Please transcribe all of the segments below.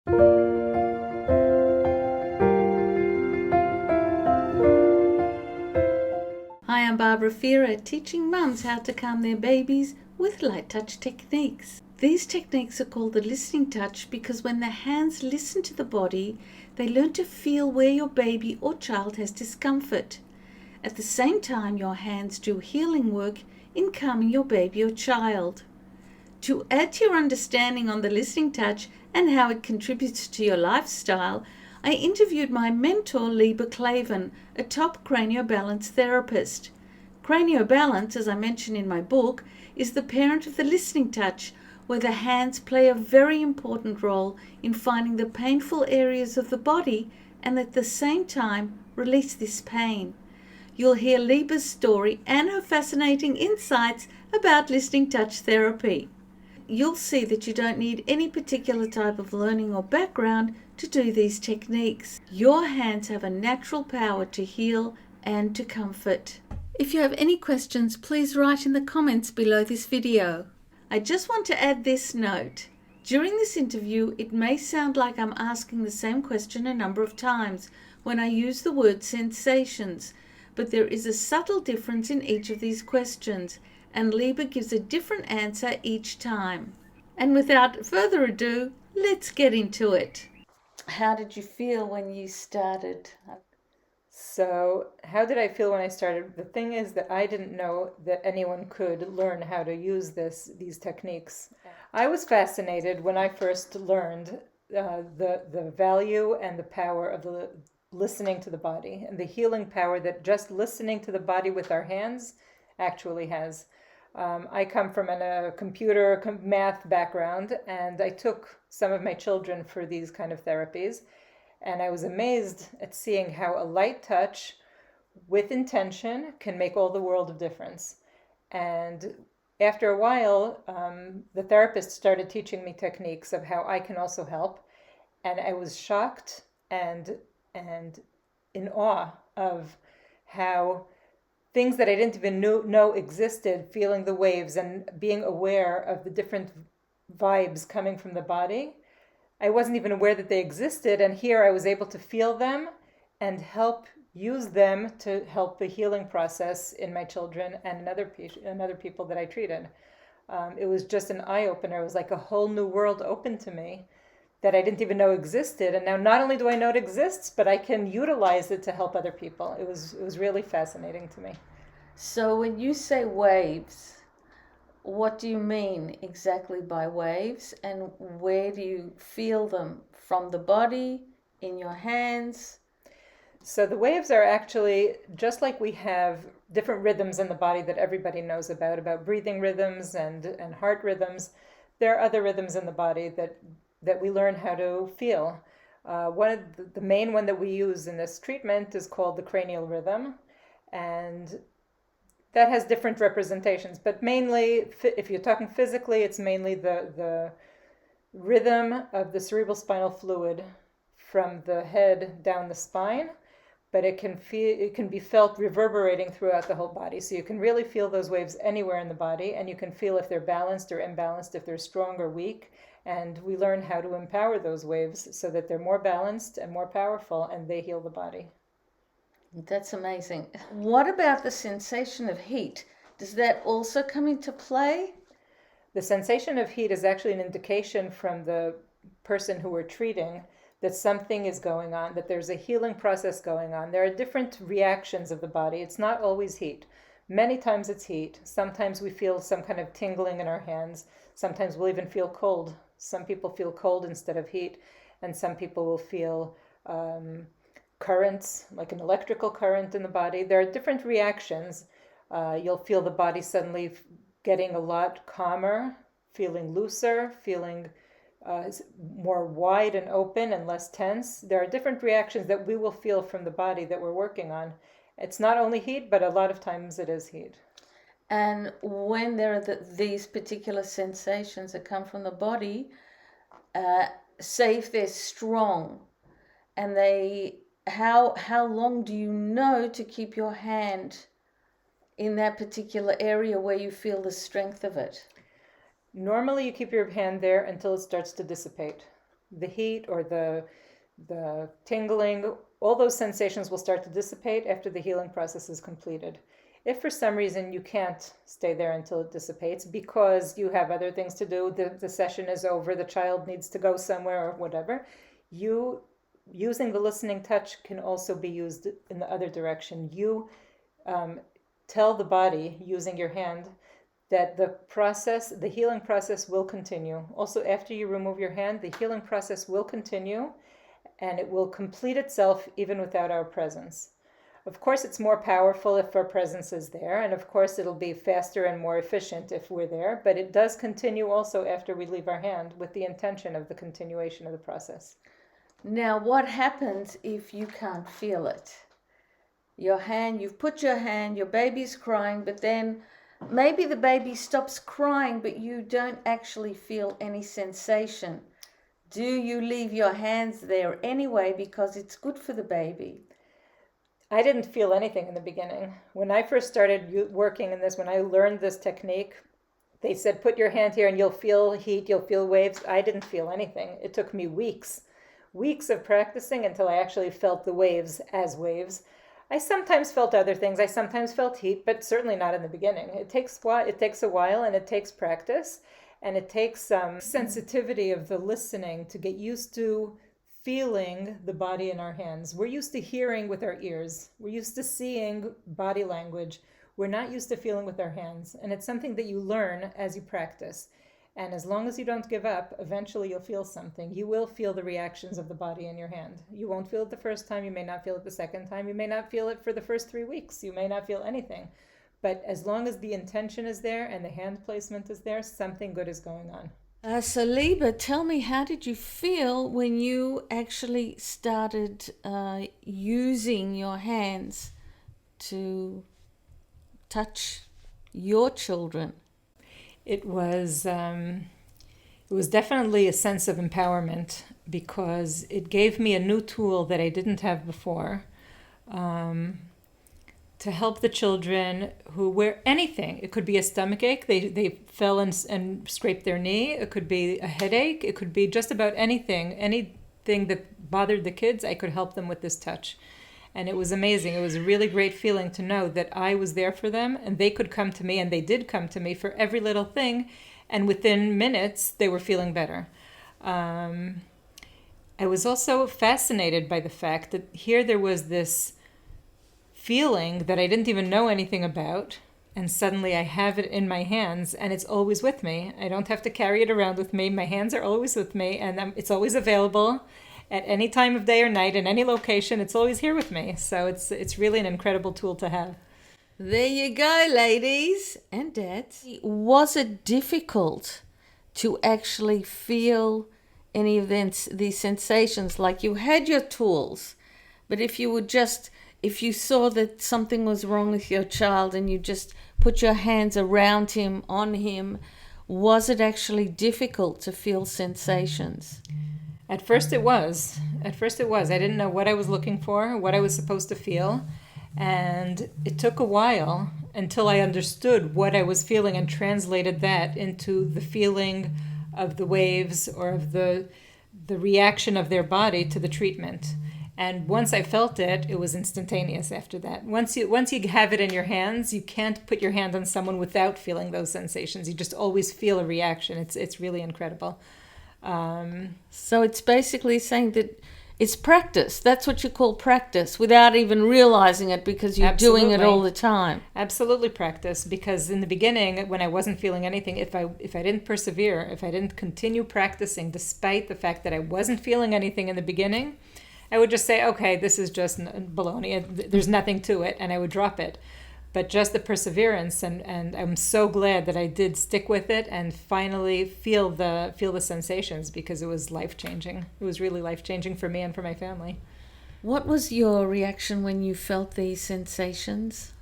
Hi, I'm Barbara Fearer, teaching mums how to calm their babies with light touch techniques. These techniques are called the listening touch because when the hands listen to the body, they learn to feel where your baby or child has discomfort. At the same time, your hands do healing work in calming your baby or child. To add to your understanding on the listening touch and how it contributes to your lifestyle, I interviewed my mentor, Leba Klavan, a top craniobalance therapist. Craniobalance, as I mentioned in my book, is the parent of the listening touch, where the hands play a very important role in finding the painful areas of the body and at the same time release this pain. You'll hear Leba's story and her fascinating insights about listening touch therapy. You'll see that you don't need any particular type of learning or background to do these techniques. Your hands have a natural power to heal and to comfort. If you have any questions, please write in the comments below this video. I just want to add this note. During this interview, it may sound like I'm asking the same question a number of times when I use the word sensations, but there is a subtle difference in each of these questions, and Leba gives a different answer each time. And without further ado, let's get into it. How did you feel when you started? So, how did I feel when I started? The thing is that I didn't know that anyone could learn how to use these techniques. I was fascinated when I first learned the value and the power of the listening to the body and the healing power that just listening to the body with our hands actually has. I come from a computer math background, and I took some of my children for these kind of therapies. And I was amazed at seeing how a light touch with intention can make all the world of difference. And after a while, the therapist started teaching me techniques of how I can also help. And I was shocked and in awe of how things that I didn't even know existed, feeling the waves and being aware of the different vibes coming from the body. I wasn't even aware that they existed, and here I was able to feel them and use them to help the healing process in my children and in other people that I treated. It was just an eye-opener. It was like a whole new world opened to me that I didn't even know existed, and now not only do I know it exists, but I can utilize it to help other people. It was really fascinating to me. So when you say waves, what do you mean exactly by waves, and where do you feel them? From the body, in your hands? So the waves are actually just like we have different rhythms in the body that everybody knows about breathing rhythms and heart rhythms. There are other rhythms in the body that we learn how to feel. One of the main one that we use in this treatment is called the cranial rhythm, and that has different representations, but mainly, if you're talking physically, it's mainly the rhythm of the cerebrospinal fluid from the head down the spine, but it can be felt reverberating throughout the whole body. So you can really feel those waves anywhere in the body, and you can feel if they're balanced or imbalanced, if they're strong or weak. And we learn how to empower those waves so that they're more balanced and more powerful, and they heal the body. That's amazing. What about the sensation of heat? Does that also come into play? The sensation of heat is actually an indication from the person who we're treating that something is going on, that there's a healing process going on. There are different reactions of the body. It's not always heat. Many times it's heat. Sometimes we feel some kind of tingling in our hands. Sometimes we'll even feel cold. Some people feel cold instead of heat, and some people will feel currents, like an electrical current in the body. There are different reactions. You'll feel the body suddenly getting a lot calmer, feeling looser, feeling more wide and open and less tense. There are different reactions that we will feel from the body that we're working on. It's not only heat, but a lot of times it is heat. And when there are these particular sensations that come from the body, say if they're strong, and how long do you know to keep your hand in that particular area where you feel the strength of it? Normally you keep your hand there until it starts to dissipate. the heat or the tingling, all those sensations will start to dissipate after the healing process is completed. If for some reason you can't stay there until it dissipates because you have other things to do, the session is over, the child needs to go somewhere or whatever, using the listening touch can also be used in the other direction. You tell the body using your hand that the healing process will continue. Also, after you remove your hand, the healing process will continue and it will complete itself even without our presence. Of course, it's more powerful if our presence is there, and of course it'll be faster and more efficient if we're there, but it does continue also after we leave our hand with the intention of the continuation of the process. Now, what happens if you can't feel it? You've put your hand, your baby's crying, but then maybe the baby stops crying, but you don't actually feel any sensation. Do you leave your hands there anyway because it's good for the baby? I didn't feel anything in the beginning. When I first started working in this, when I learned this technique, they said, put your hand here and you'll feel heat, you'll feel waves. I didn't feel anything. It took me weeks of practicing until I actually felt the waves as waves. I sometimes felt other things. I sometimes felt heat, but certainly not in the beginning. It takes a while and it takes practice and it takes some sensitivity of the listening to get used to feeling the body in our hands. We're used to hearing with our ears. We're used to seeing body language. We're not used to feeling with our hands. And it's something that you learn as you practice. And as long as you don't give up, eventually you'll feel something. You will feel the reactions of the body in your hand. You won't feel it the first time. You may not feel it the second time. You may not feel it for the first 3 weeks. You may not feel anything. But as long as the intention is there and the hand placement is there, something good is going on. So Leba, tell me, how did you feel when you actually started using your hands to touch your children? It was definitely a sense of empowerment because it gave me a new tool that I didn't have before. To help the children who wear anything. It could be a stomach ache. They fell and scraped their knee. It could be a headache. It could be just about anything. Anything that bothered the kids, I could help them with this touch. And it was amazing. It was a really great feeling to know that I was there for them and they could come to me, and they did come to me for every little thing. And within minutes, they were feeling better. I was also fascinated by the fact that here there was this feeling that I didn't even know anything about, and suddenly I have it in my hands and it's always with me. I don't have to carry it around with me. My hands are always with me, and it's always available at any time of day or night, in any location. It's always here with me. So it's really an incredible tool to have. There you go, ladies and dads. Was it difficult to actually feel any of these sensations? Like, you had your tools, but if you saw that something was wrong with your child and you just put your hands around him, on him, was it actually difficult to feel sensations? At first it was. I didn't know what I was looking for, what I was supposed to feel. And it took a while until I understood what I was feeling and translated that into the feeling of the waves or of the reaction of their body to the treatment. And once I felt it, it was instantaneous after that. Once you have it in your hands, you can't put your hand on someone without feeling those sensations. You just always feel a reaction. It's really incredible. So it's basically saying that it's practice. That's what you call practice, without even realizing it, because you're doing it all the time. Absolutely practice, because in the beginning, when I wasn't feeling anything, if I didn't persevere, if I didn't continue practicing despite the fact that I wasn't feeling anything in the beginning, I would just say, okay, this is just baloney. There's nothing to it, and I would drop it. But just the perseverance, and I'm so glad that I did stick with it and finally feel the sensations, because it was life-changing. It was really life-changing for me and for my family. What was your reaction when you felt these sensations?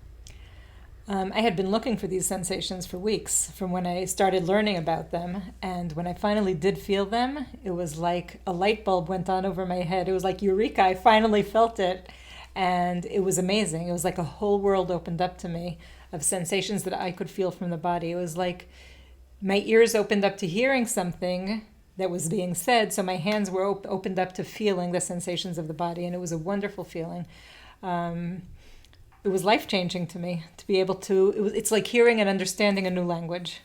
I had been looking for these sensations for weeks from when I started learning about them. And when I finally did feel them, it was like a light bulb went on over my head. It was like eureka, I finally felt it. And it was amazing. It was like a whole world opened up to me of sensations that I could feel from the body. It was like my ears opened up to hearing something that was being said. So my hands were opened up to feeling the sensations of the body, and it was a wonderful feeling. It was life-changing to me to be able to, it's like hearing and understanding a new language.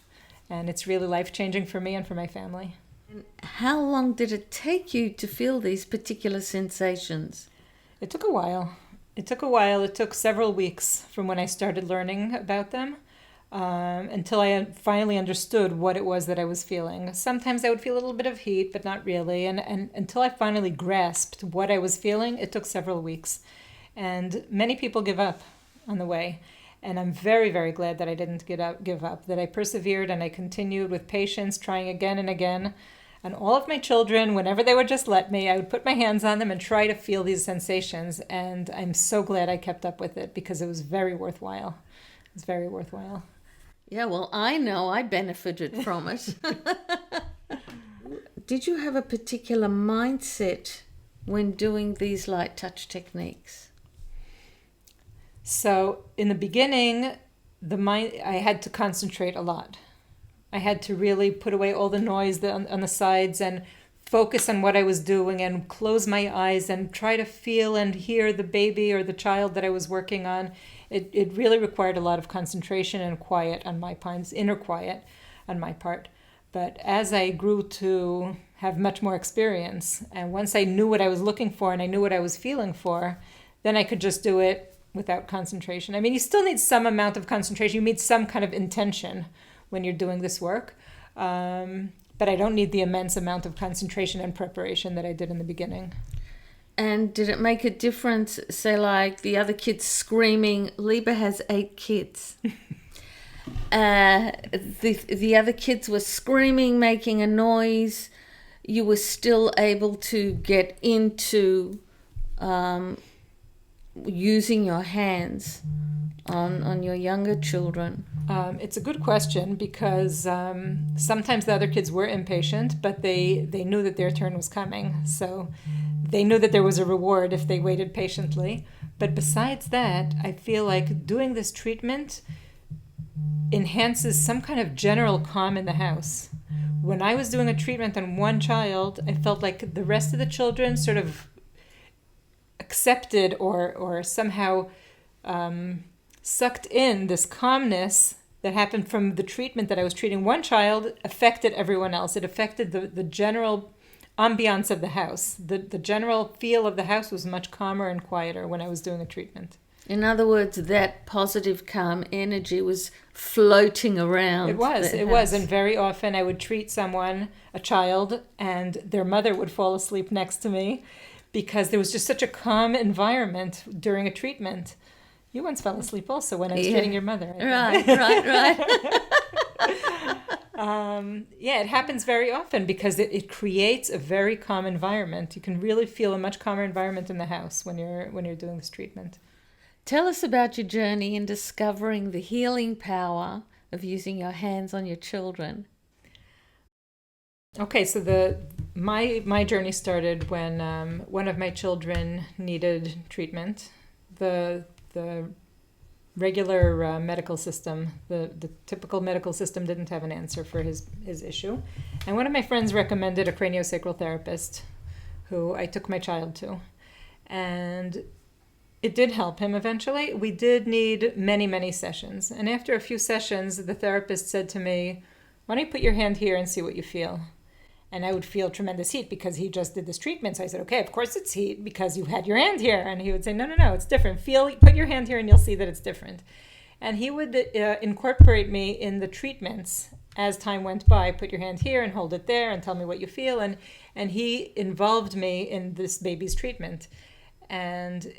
And it's really life-changing for me and for my family. How long did it take you to feel these particular sensations? It took a while. It took several weeks from when I started learning about them until I finally understood what it was that I was feeling. Sometimes I would feel a little bit of heat, but not really. And until I finally grasped what I was feeling, it took several weeks. And many people give up on the way. And I'm very, very glad that I didn't give up, that I persevered and I continued with patience, trying again and again. And all of my children, whenever they would just let me, I would put my hands on them and try to feel these sensations. And I'm so glad I kept up with it because it was very worthwhile. It was very worthwhile. Yeah, well, I know I benefited from it. Did you have a particular mindset when doing these light touch techniques? So in the beginning, I had to concentrate a lot. I had to really put away all the noise on the sides and focus on what I was doing and close my eyes and try to feel and hear the baby or the child that I was working on. It really required a lot of concentration and quiet on my part, inner quiet on my part. But as I grew to have much more experience, and once I knew what I was looking for and I knew what I was feeling for, then I could just do it without concentration. I mean, you still need some amount of concentration. You need some kind of intention when you're doing this work. But I don't need the immense amount of concentration and preparation that I did in the beginning. And did it make a difference, say like the other kids screaming? Leba has 8 kids. The other kids were screaming, making a noise. You were still able to get into using your hands on your younger children? It's a good question because sometimes the other kids were impatient, but they knew that their turn was coming. So they knew that there was a reward if they waited patiently. But besides that, I feel like doing this treatment enhances some kind of general calm in the house. When I was doing a treatment on one child, I felt like the rest of the children sort of accepted or somehow sucked in this calmness that happened from the treatment that I was treating. One child affected everyone else. It affected the general ambiance of the house. The general feel of the house was much calmer and quieter when I was doing a treatment. In other words, that positive, calm energy was floating around. It was. And very often I would treat a child, and their mother would fall asleep next to me because there was just such a calm environment during a treatment. You once fell asleep also when I was treating your mother. Right. It happens very often because it creates a very calm environment. You can really feel a much calmer environment in the house when you're doing this treatment. Tell us about your journey in discovering the healing power of using your hands on your children. Okay, so my journey started when one of my children needed treatment. The regular medical system, the typical medical system didn't have an answer for his issue. And one of my friends recommended a craniosacral therapist who I took my child to. And it did help him eventually. We did need many, many sessions. And after a few sessions, the therapist said to me, "Why don't you put your hand here and see what you feel?" And I would feel tremendous heat because he just did this treatment. So I said, "Okay, of course it's heat because you had your hand here." And he would say, no, it's different. Put your hand here and you'll see that it's different. And he would incorporate me in the treatments as time went by. Put your hand here and hold it there and tell me what you feel. And he involved me in this baby's treatment. And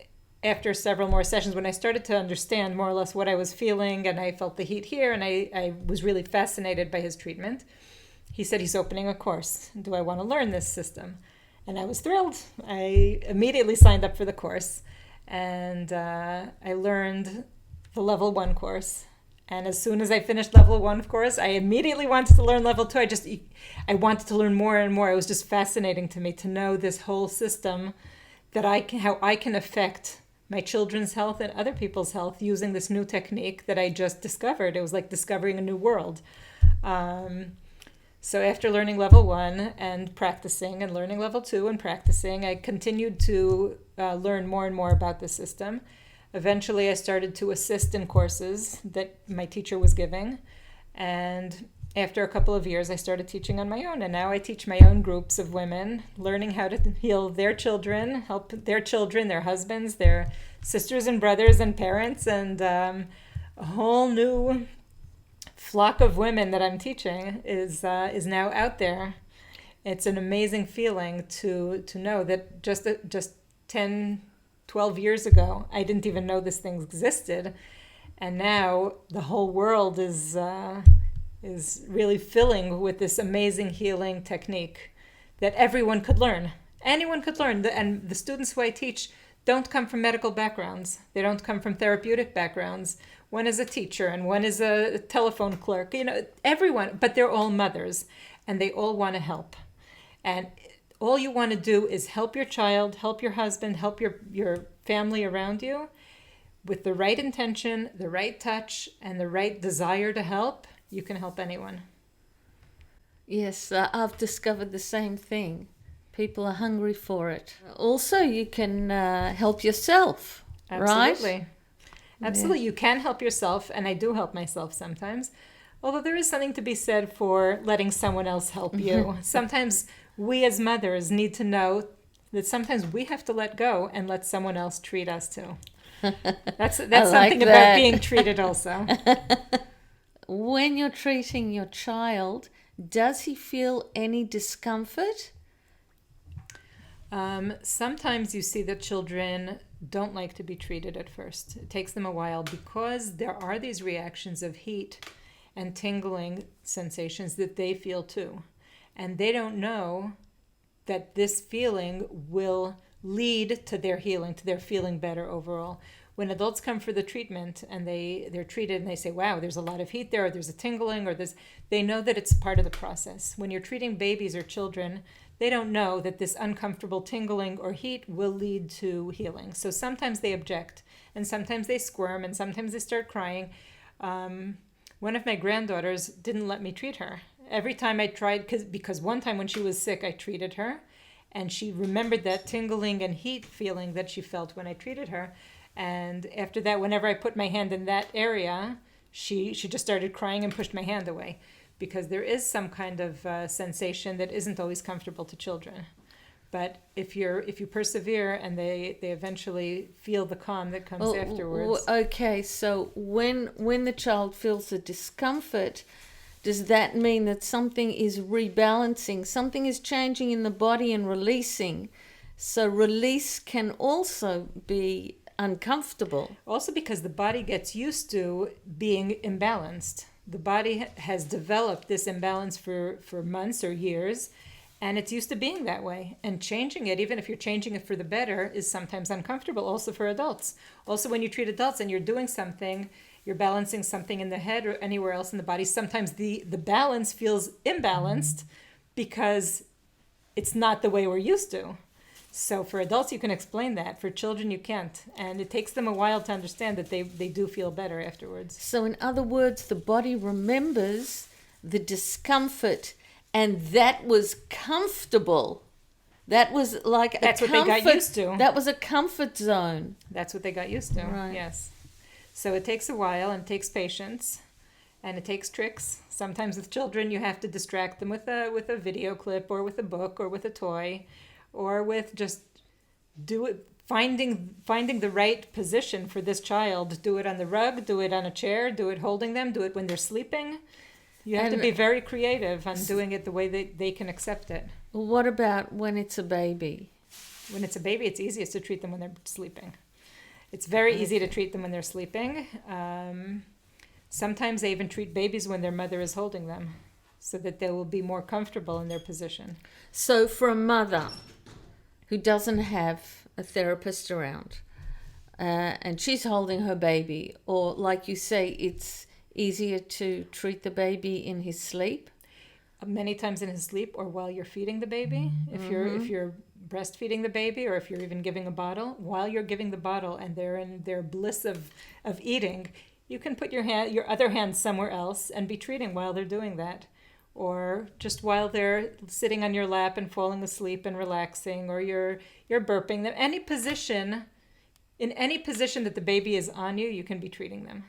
after several more sessions, when I started to understand more or less what I was feeling, and I felt the heat here, and I was really fascinated by his treatment, he said he's opening a course. Do I want to learn this system? And I was thrilled. I immediately signed up for the course. And I learned the level 1 course. And as soon as I finished level 1 course, I immediately wanted to learn level 2. I wanted to learn more and more. It was just fascinating to me to know this whole system, how I can affect my children's health and other people's health using this new technique that I just discovered. It was like discovering a new world. So after learning level 1 and practicing and learning level 2 and practicing, I continued to learn more and more about the system. Eventually, I started to assist in courses that my teacher was giving. And after a couple of years, I started teaching on my own. And now I teach my own groups of women, learning how to heal their children, help their children, their husbands, their sisters and brothers and parents, and a whole new flock of women that I'm teaching is now out there. It's an amazing feeling to know that just 10, 12 years ago, I didn't even know this thing existed, and now the whole world is really filling with this amazing healing technique that everyone could learn. Anyone could learn, and the students who I teach don't come from medical backgrounds. They don't come from therapeutic backgrounds. One is a teacher and one is a telephone clerk, everyone, but they're all mothers and they all want to help. And all you want to do is help your child, help your husband, help your family around you with the right intention, the right touch, and the right desire to help. You can help anyone. Yes, I've discovered the same thing. People are hungry for it. Also, you can help yourself, Absolutely. Right? Absolutely. Yeah. You can help yourself, and I do help myself sometimes. Although there is something to be said for letting someone else help you. Sometimes we as mothers need to know that sometimes we have to let go and let someone else treat us too. That's something about being treated also. When you're treating your child, does he feel any discomfort? Sometimes you see that children don't like to be treated at first. It takes them a while because there are these reactions of heat and tingling sensations that they feel too. And they don't know that this feeling will lead to their healing, to their feeling better overall. When adults come for the treatment and they're treated and they say, wow, there's a lot of heat there, or there's a tingling, or this, they know that it's part of the process. When you're treating babies or children, they don't know that this uncomfortable tingling or heat will lead to healing. So sometimes they object, and sometimes they squirm, and sometimes they start crying. One of my granddaughters didn't let me treat her. Every time I tried, because one time when she was sick, I treated her, and she remembered that tingling and heat feeling that she felt when I treated her. And after that, whenever I put my hand in that area, she just started crying and pushed my hand away. Because there is some kind of sensation that isn't always comfortable to children. But if you persevere and they eventually feel the calm that comes afterwards. Okay, so when the child feels the discomfort, does that mean that something is rebalancing, something is changing in the body and releasing? So release can also be uncomfortable. Also because the body gets used to being imbalanced. The body has developed this imbalance for months or years, and it's used to being that way. And changing it, even if you're changing it for the better, is sometimes uncomfortable also for adults. Also, when you treat adults and you're doing something, you're balancing something in the head or anywhere else in the body, sometimes the balance feels imbalanced because it's not the way we're used to. So for adults, you can explain that. For children, you can't. And it takes them a while to understand that they do feel better afterwards. So in other words, the body remembers the discomfort, and that was comfortable. That was like That's what they got used to. That was a comfort zone. That's what they got used to, right. Yes. So it takes a while and it takes patience and it takes tricks. Sometimes with children, you have to distract them with a video clip or with a book or with a toy. Or with just finding the right position for this child. Do it on the rug, do it on a chair, do it holding them, do it when they're sleeping. You have to be very creative on doing it the way they can accept it. What about when it's a baby? When it's a baby, it's easiest to treat them when they're sleeping. It's very easy to treat them when they're sleeping. Sometimes they even treat babies when their mother is holding them so that they will be more comfortable in their position. So for a mother who doesn't have a therapist around and she's holding her baby, or like you say, it's easier to treat the baby in his sleep? Many times in his sleep or while you're feeding the baby. If you're breastfeeding the baby or if you're even giving a bottle, while you're giving the bottle and they're in their bliss of eating, you can put your other hand somewhere else and be treating while they're doing that. or just while they're sitting on your lap and falling asleep and relaxing, or you're burping them. In any position that the baby is on you, you can be treating them.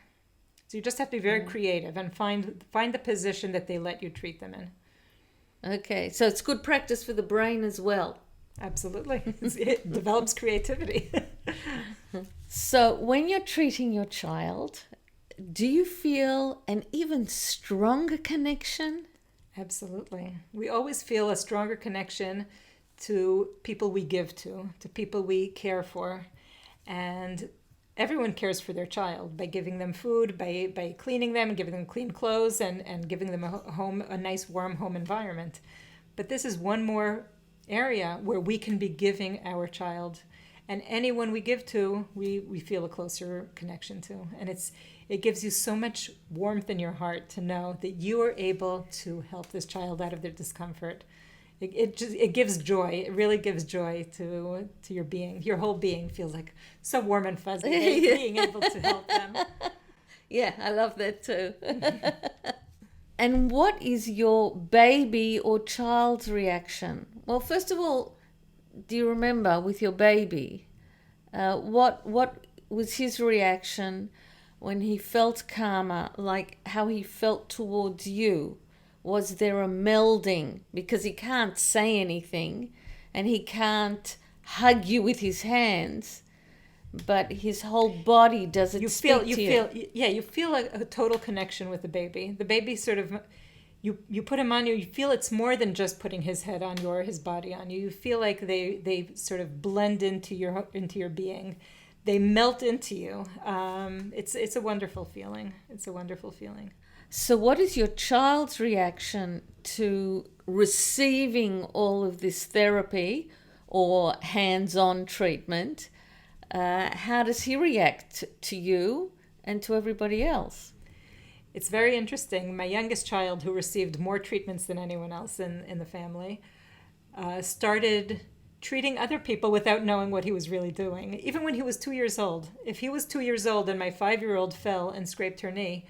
So you just have to be very creative and find the position that they let you treat them in. Okay, so it's good practice for the brain as well. Absolutely. It develops creativity. So when you're treating your child, do you feel an even stronger connection? Absolutely. We always feel a stronger connection to people we give to people we care for. And everyone cares for their child by giving them food, by cleaning them, and giving them clean clothes, and giving them a nice warm home environment. But this is one more area where we can be giving our child, and anyone we give to, we feel a closer connection to. And it gives you so much warmth in your heart to know that you are able to help this child out of their discomfort. It gives joy. It really gives joy to your being. Your whole being feels like so warm and fuzzy, being able to help them. Yeah, I love that too. And what is your baby or child's reaction? Well, first of all, do you remember with your baby, what was his reaction when he felt calmer, like how he felt towards you? Was there a melding? Because he can't say anything and he can't hug you with his hands, but his whole body does it speak to you. You feel a total connection with the baby. The baby sort of, you put him on you, you feel it's more than just putting his head on you or his body on you. You feel like they sort of blend into your being. They melt into you. It's a wonderful feeling. It's a wonderful feeling. So what is your child's reaction to receiving all of this therapy or hands-on treatment? How does he react to you and to everybody else? It's very interesting. My youngest child, who received more treatments than anyone else in the family, started treating other people without knowing what he was really doing, even when he was 2 years old. If he was 2 years old and my 5-year-old fell and scraped her knee,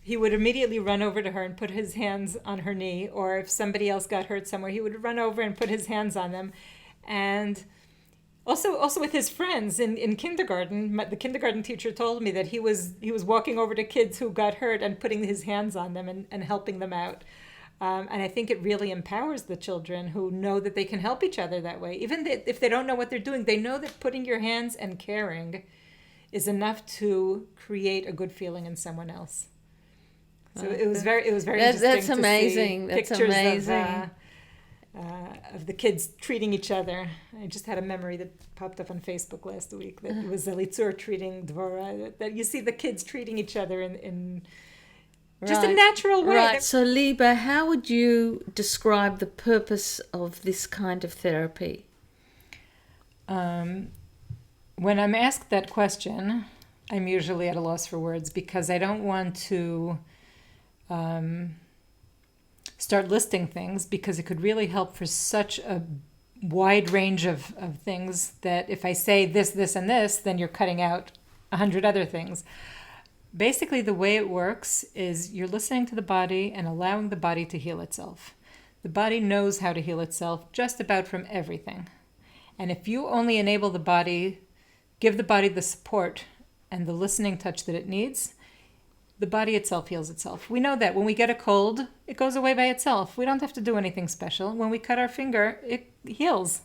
he would immediately run over to her and put his hands on her knee. Or if somebody else got hurt somewhere, he would run over and put his hands on them. And also with his friends in kindergarten, the kindergarten teacher told me that he was walking over to kids who got hurt and putting his hands on them and helping them out. And I think it really empowers the children who know that they can help each other that way. Even if they don't know what they're doing, they know that putting your hands and caring is enough to create a good feeling in someone else. So it was very interesting. That's amazing. To see that's pictures amazing. Of the kids treating each other. I just had a memory that popped up on Facebook last week that it was Litzur treating Dvora. That you see the kids treating each other in just a natural way. Right. So Leba, how would you describe the purpose of this kind of therapy? When I'm asked that question, I'm usually at a loss for words because I don't want to start listing things, because it could really help for such a wide range of things that if I say this, this, and this, then you're cutting out 100 other things. Basically, the way it works is you're listening to the body and allowing the body to heal itself. The body knows how to heal itself just about from everything. And if you only enable the body, give the body the support and the listening touch that it needs, the body itself heals itself. We know that when we get a cold, it goes away by itself. We don't have to do anything special. When we cut our finger, it heals.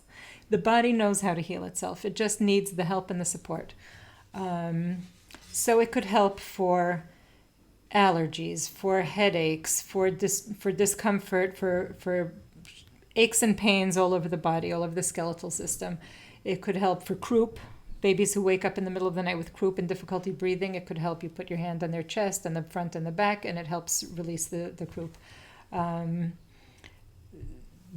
The body knows how to heal itself. It just needs the help and the support. So it could help for allergies, for headaches, for discomfort, for aches and pains all over the body, all over the skeletal system. It could help for croup. Babies who wake up in the middle of the night with croup and difficulty breathing, it could help you put your hand on their chest and the front and the back, and it helps release the croup.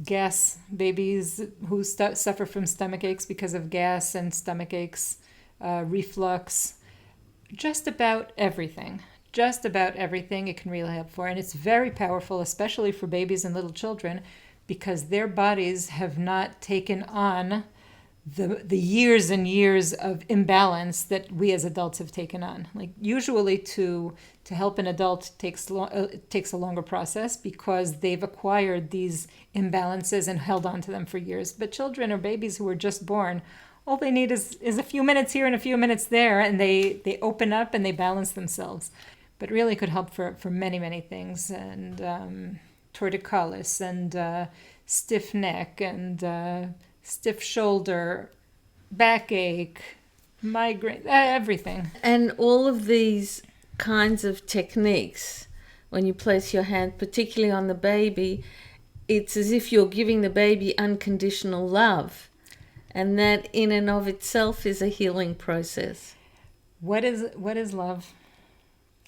Gas, babies who suffer from stomach aches because of gas and stomach aches, reflux, just about everything it can really help for. And it's very powerful, especially for babies and little children, because their bodies have not taken on the years and years of imbalance that we as adults have taken on. Like usually to help an adult takes a longer process because they've acquired these imbalances and held on to them for years. But children or babies who are just born, all they need is a few minutes here and a few minutes there, and they open up and they balance themselves. But really could help for many, many things. And torticollis and stiff neck and stiff shoulder, backache, migraine, everything. And all of these kinds of techniques, when you place your hand particularly on the baby, it's as if you're giving the baby unconditional love. And that in and of itself is a healing process. What is love?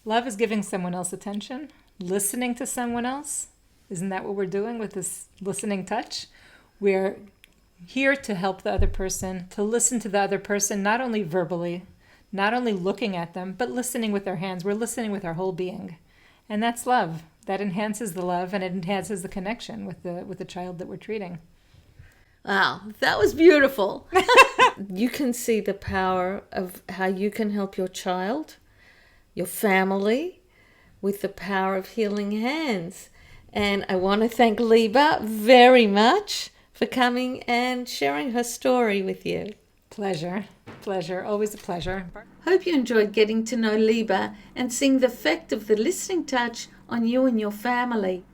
Love is giving someone else attention, listening to someone else. Isn't that what we're doing with this listening touch? We're here to help the other person, to listen to the other person, not only verbally, not only looking at them, but listening with our hands. We're listening with our whole being. And that's love. That enhances the love and it enhances the connection with the child that we're treating. Wow, that was beautiful. You can see the power of how you can help your child, your family, with the power of healing hands. And I want to thank Leba very much for coming and sharing her story with you. Pleasure. Always a pleasure. Hope you enjoyed getting to know Leba and seeing the effect of the listening touch on you and your family.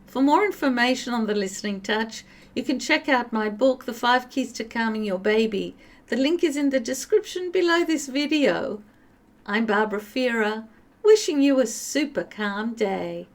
For more information on the listening touch, you can check out my book, The 5 Keys to Calming Your Baby. The link is in the description below this video. I'm Barbara Fira, wishing you a super calm day.